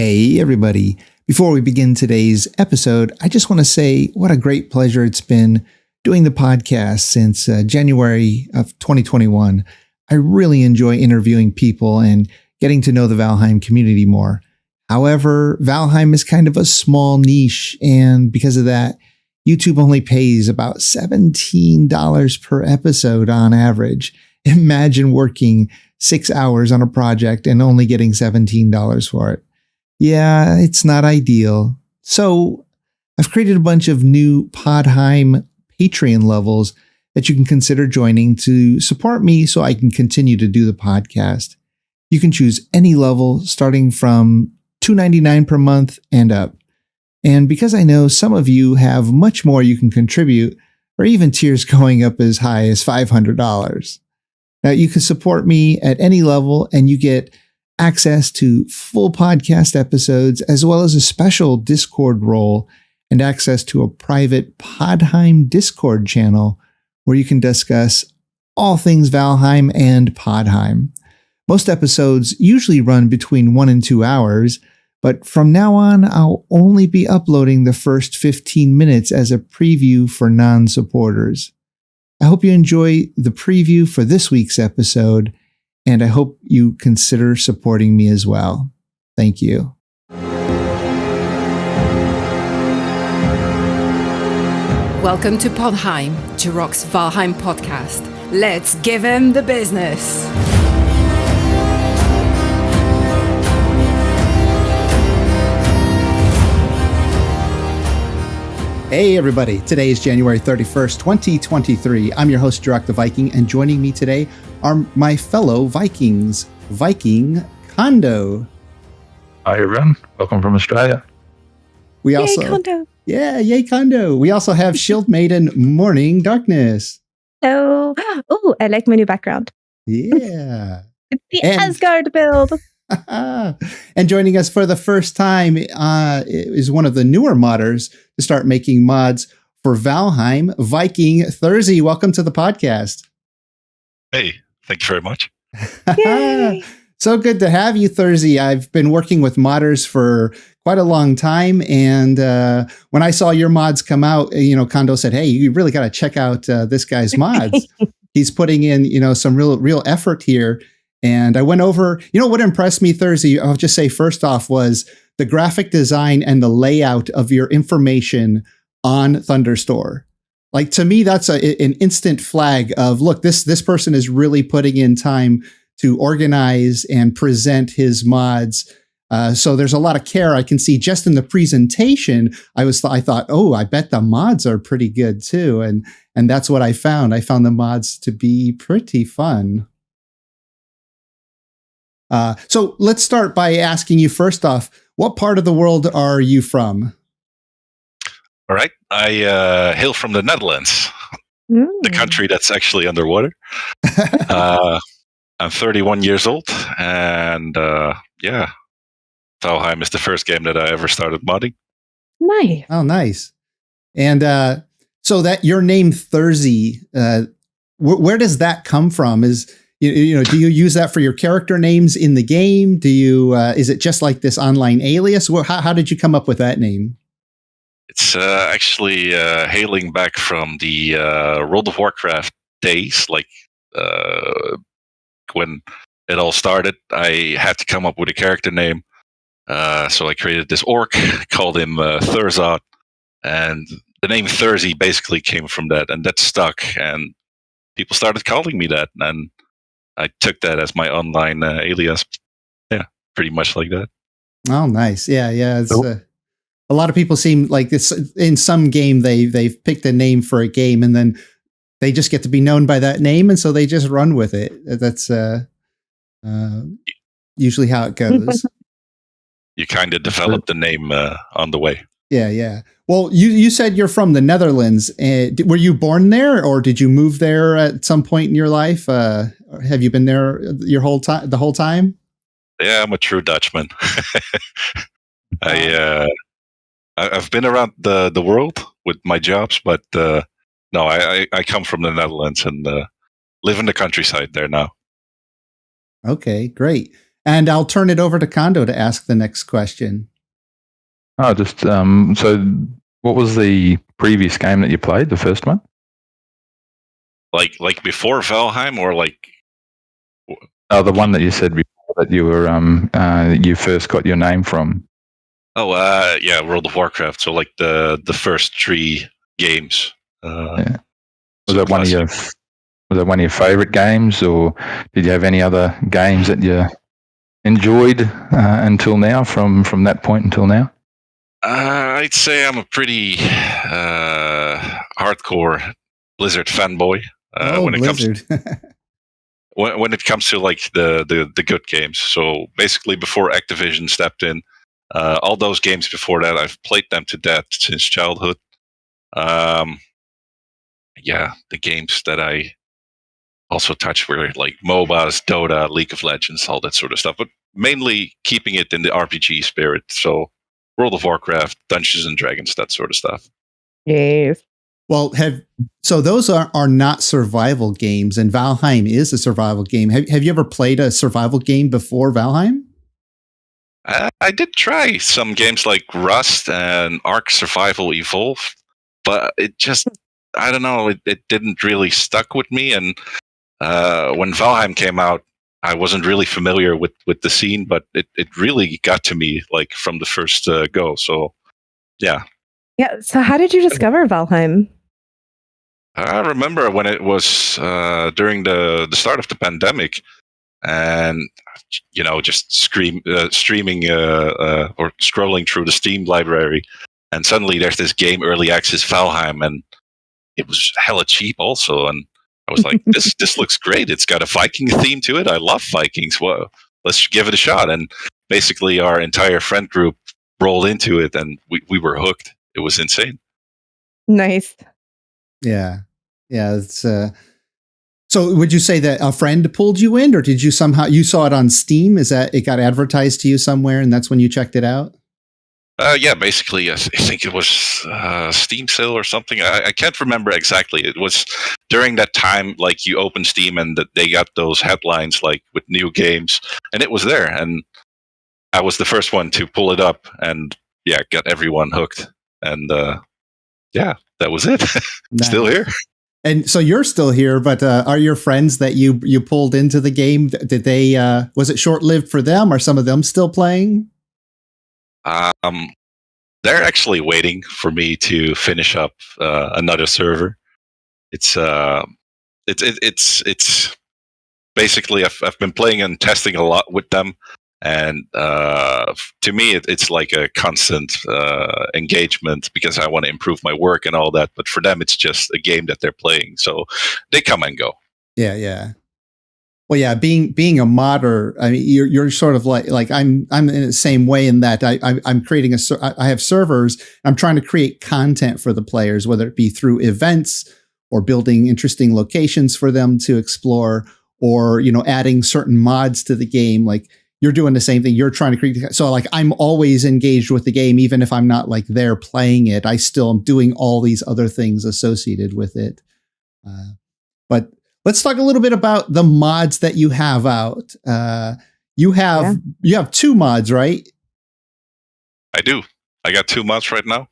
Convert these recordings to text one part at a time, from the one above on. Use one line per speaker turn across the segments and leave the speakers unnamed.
Hey, everybody. Before we begin today's episode, I just want to say what a great pleasure it's been doing the podcast since January of 2021. I really enjoy interviewing people and getting to know the Valheim community more. However, Valheim is kind of a small niche, and because of that, YouTube only pays about $17 per episode on average. Imagine working 6 hours on a project and only getting $17 for it. Yeah, it's not ideal. So I've created a bunch of new Podheim Patreon levels that you can consider joining to support me so I can continue to do the podcast. You can choose any level starting from $2.99 per month and up. And because I know some of you have much more you can contribute, or even tiers going up as high as $500. Now, you can support me at any level and you get access to full podcast episodes, as well as a special Discord role and access to a private Podheim Discord channel where you can discuss all things Valheim and Podheim. Most episodes usually run between 1 and 2 hours, but from now on, I'll only be uploading the first 15 minutes as a preview for non-supporters. I hope you enjoy the preview for this week's episode, and I hope you consider supporting me as well. Thank you.
Welcome to Podheim, Jiroc's Valheim podcast. Let's give him the business.
Hey everybody, today is January 31st, 2023. I'm your host, Jiroc the Viking, and joining me today are my fellow Vikings, Viking Kondo.
Hi everyone, welcome from Australia.
We
Yay,
also,
Kondo.
Yeah, yay Kondo. We also have Shield Maiden Morning Darkness.
Oh, I like my new background.
Yeah.
It's the Asgard build.
And joining us for the first time is one of the newer modders to start making mods for Valheim, Viking Therzie. Welcome to the podcast.
Hey, thank you very much.
Yay.
So good to have you, Therzie. I've been working with modders for quite a long time, and when I saw your mods come out, Kondo said, "Hey, you really got to check out this guy's mods. He's putting in, some real effort here." And I went over, what impressed me, Therzie, I'll just say first off, was the graphic design and the layout of your information on Thunderstore. Like, to me, that's an instant flag of, look, this person is really putting in time to organize and present his mods. So there's a lot of care I can see just in the presentation. I thought, oh, I bet the mods are pretty good too. And that's what I found. I found the mods to be pretty fun. So let's start by asking you first off, what part of the world are you from?
All right, I hail from the Netherlands, the country that's actually underwater. I'm 31 years old, and Valheim is the first game that I ever started modding.
Nice.
Oh, nice. And so that your name Therzie, where does that come from? Do you use that for your character names in the game? Do you is it just like this online alias? How did you come up with that name?
It's actually hailing back from the World of Warcraft days, like when it all started. I had to come up with a character name, so I created this orc, called him Therzie, and the name Therzie basically came from that, and that stuck, and people started calling me that, and I took that as my online alias. Yeah, pretty much like that.
Oh, nice. Yeah. It's, a lot of people seem like this in some game they've picked a name for a game and then they just get to be known by that name, and so they just run with it. That's usually how it goes.
You kind of develop the name on the way.
Yeah. Well, you said you're from the Netherlands. Were you born there, or did you move there at some point in your life? Have you been there the whole time?
Yeah, I'm a true Dutchman. I've been around the world with my jobs, but no, I come from the Netherlands and live in the countryside there now.
Okay, great. And I'll turn it over to Kondo to ask the next question.
Oh, just so what was the previous game that you played, the first one?
Like before Valheim, or like?
Oh, the one that you said before that you were you first got your name from.
Oh, yeah, World of Warcraft. So like the first 3 games.
Yeah. Was that one of your favorite games, or did you have any other games that you enjoyed until now? From that point until now.
I'd say I'm a pretty hardcore Blizzard fanboy. When it
Blizzard.
when it comes to like the good games. So basically, before Activision stepped in, all those games before that, I've played them to death since childhood. Yeah, the games that I also touched were like MOBAs, Dota, League of Legends, all that sort of stuff, but mainly keeping it in the RPG spirit. So World of Warcraft, Dungeons and Dragons, that sort of stuff.
Yes.
Well, so those are not survival games, and Valheim is a survival game. Have you ever played a survival game before Valheim?
I did try some games like Rust and Ark Survival Evolved, but it just, I don't know, it didn't really stuck with me. And when Valheim came out, I wasn't really familiar with the scene, but it really got to me like from the first go. So, yeah.
Yeah. So how did you discover Valheim?
I remember when it was during the start of the pandemic, and just streaming or scrolling through the Steam library, and suddenly there's this game, early access Valheim, and it was hella cheap also, and I was like, this looks great. It's got a Viking theme to it. I love Vikings. Well, let's give it a shot. And basically, our entire friend group rolled into it, and we were hooked. It was insane.
Nice.
Yeah. It's so would you say that a friend pulled you in, or did you saw it on Steam? Is that it got advertised to you somewhere and that's when you checked it out?
Yeah, basically, I think it was Steam sale or something. I can't remember exactly. It was during that time, like you open Steam and they got those headlines like with new games, and it was there. And I was the first one to pull it up, and yeah, got everyone hooked. And yeah, that was it.
Nice.
Still here.
And so you're still here, but are your friends that you pulled into the game, did they, was it short-lived for them? Are some of them still playing?
They're actually waiting for me to finish up another server. It's basically I've been playing and testing a lot with them, and to me it's like a constant engagement because I want to improve my work and all that. But for them, it's just a game that they're playing, so they come and go.
Yeah. Well, yeah, being a modder, I mean, you're sort of like I'm in the same way in that I'm creating I have servers. I'm trying to create content for the players, whether it be through events or building interesting locations for them to explore, or adding certain mods to the game. Like you're doing the same thing. You're trying to create. So like I'm always engaged with the game, even if I'm not like there playing it. I still am doing all these other things associated with it. But let's talk a little bit about the mods that you have out. You have 2 mods, right?
I do. I got 2 mods right now.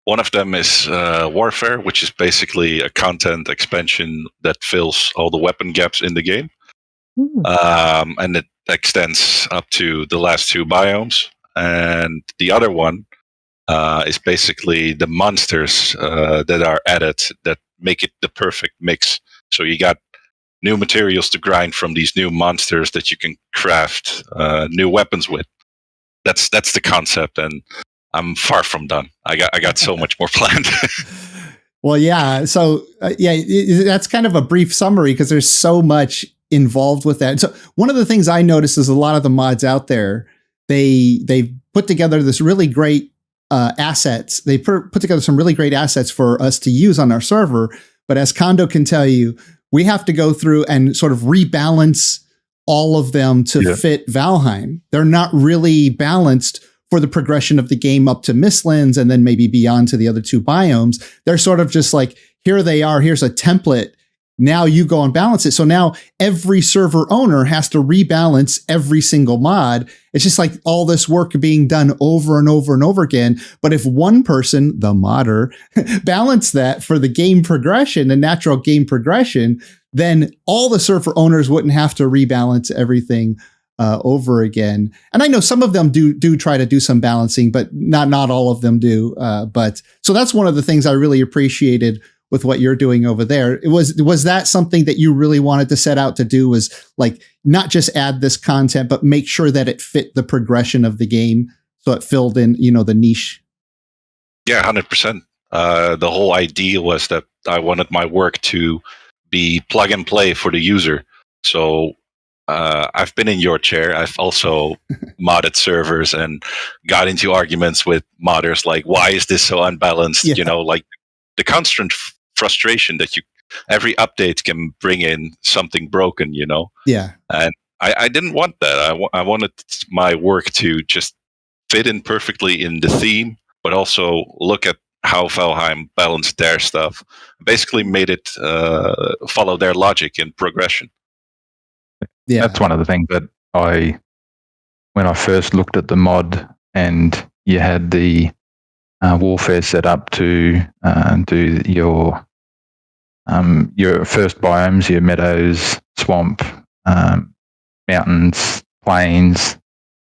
One of them is Warfare, which is basically a content expansion that fills all the weapon gaps in the game. And it extends up to the last 2 biomes. And the other one is basically the monsters that are added that make it the perfect mix. So you got new materials to grind from these new monsters that you can craft new weapons with. That's the concept, and I'm far from done. I got so much more planned.
Well, yeah. So that's kind of a brief summary because there's so much involved with that. So one of the things I noticed is a lot of the mods out there, they put together this really great assets. They put together some really great assets for us to use on our server. But as Kondo can tell you, we have to go through and sort of rebalance all of them to fit Valheim. They're not really balanced for the progression of the game up to Mistlands and then maybe beyond to the other 2 biomes. They're sort of just like, here they are. Here's a template. Now you go and balance it. So now every server owner has to rebalance every single mod. It's just like all this work being done over and over and over again. But if one person, the modder, balance that for the game progression, the natural game progression, then all the server owners wouldn't have to rebalance everything over again. And I know some of them do try to do some balancing, but not all of them do. But so that's one of the things I really appreciated with what you're doing over there. Was that something that you really wanted to set out to do, was like not just add this content, but make sure that it fit the progression of the game, so it filled in, the niche?
Yeah, 100%. The whole idea was that I wanted my work to be plug and play for the user. So I've been in your chair. I've also modded servers and got into arguments with modders like, why is this so unbalanced?
Yeah.
Like the constant frustration that every update can bring in something broken,
Yeah.
And I didn't want that. I wanted my work to just fit in perfectly in the theme, but also look at how Valheim balanced their stuff. Basically made it follow their logic and progression.
Yeah, that's one of the things that when I first looked at the mod, and you had the warfare set up to do your first biomes, your meadows, swamp, mountains, plains,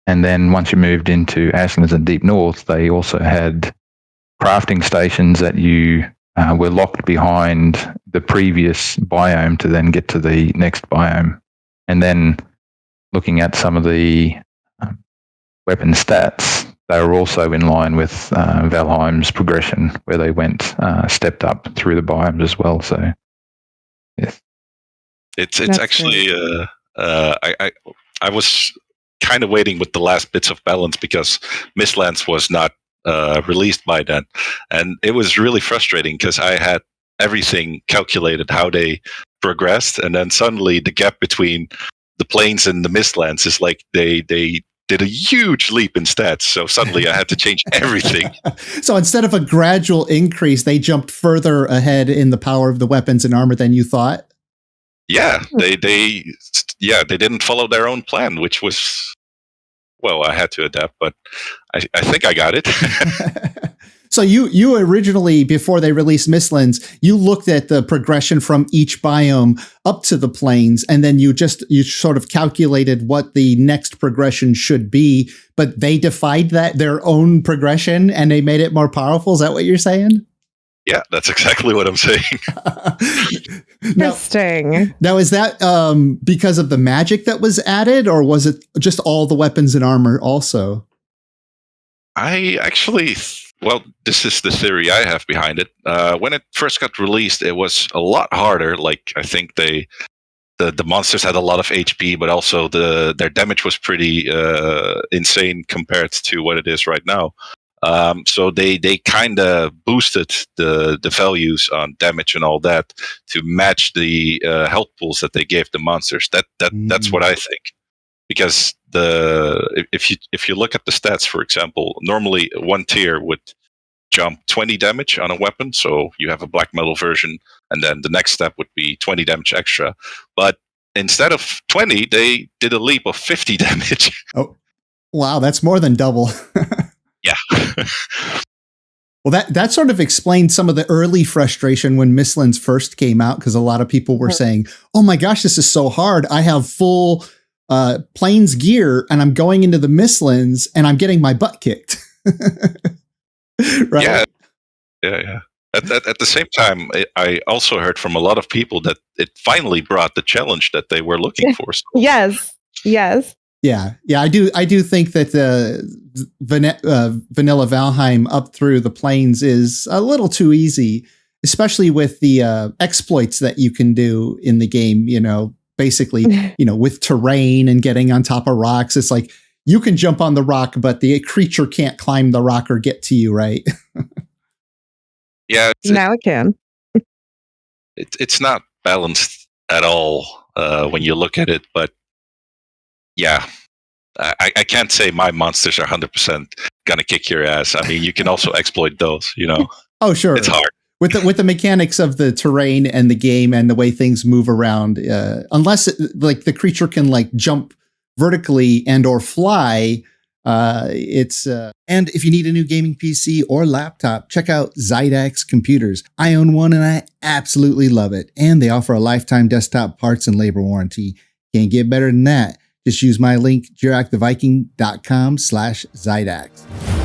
and then once you moved into Ashlands and Deep North, they also had crafting stations that you were locked behind the previous biome to then get to the next biome. And then looking at some of the weapon stats, they were also in line with Valheim's progression, where they went stepped up through the biomes as well. So, yes,
it's actually I was kind of waiting with the last bits of balance because Mistlands was not released by then, and it was really frustrating because I had everything calculated how they progressed, and then suddenly the gap between the plains and the Mistlands is like they did a huge leap in stats. So suddenly I had to change everything.
So instead of a gradual increase, they jumped further ahead in the power of the weapons and armor than you thought.
Yeah, they didn't follow their own plan, which was, well, I had to adapt, but I think I got it.
So you originally, before they released Mistlands, you looked at the progression from each biome up to the plains, and then you sort of calculated what the next progression should be, but they defied their own progression and they made it more powerful. Is that what you're saying?
Yeah, that's exactly what I'm saying.
Interesting.
Now, is that because of the magic that was added, or was it just all the weapons and armor also?
Well, this is the theory I have behind it. When it first got released, it was a lot harder. Like, I think the monsters had a lot of HP, but also their damage was pretty insane compared to what it is right now. So they kind of boosted the values on damage and all that to match the health pools that they gave the monsters. That's what I think. Because if you look at the stats, for example, normally one tier would jump 20 damage on a weapon, so you have a black metal version, and then the next step would be 20 damage extra. But instead of 20, they did a leap of 50 damage.
Oh, wow, that's more than double.
Yeah.
Well, that sort of explained some of the early frustration when Mistlands first came out, because a lot of people were saying, "Oh my gosh, this is so hard. I have full plains gear and I'm going into the Mistlands and I'm getting my butt kicked." Right?
Yeah. At the same time, I also heard from a lot of people that it finally brought the challenge that they were looking for. So.
Yes.
Yeah. I do think that vanilla Valheim up through the plains is a little too easy, especially with the exploits that you can do in the game. Basically, with terrain and getting on top of rocks. It's like you can jump on the rock, but the creature can't climb the rock or get to you, right?
Yeah.
Now it can.
It's not balanced at all when you look at it, but yeah, I can't say my monsters are 100% gonna kick your ass. I mean, you can also exploit those,
Oh, sure.
It's hard.
with the mechanics of the terrain and the game and the way things move around, unless like the creature can like jump vertically and or fly, and if you need a new gaming PC or laptop, check out Zydax Computers. I own one and I absolutely love it. And they offer a lifetime desktop parts and labor warranty. Can't get better than that. Just use my link, jiroctheviking.com/Zydax.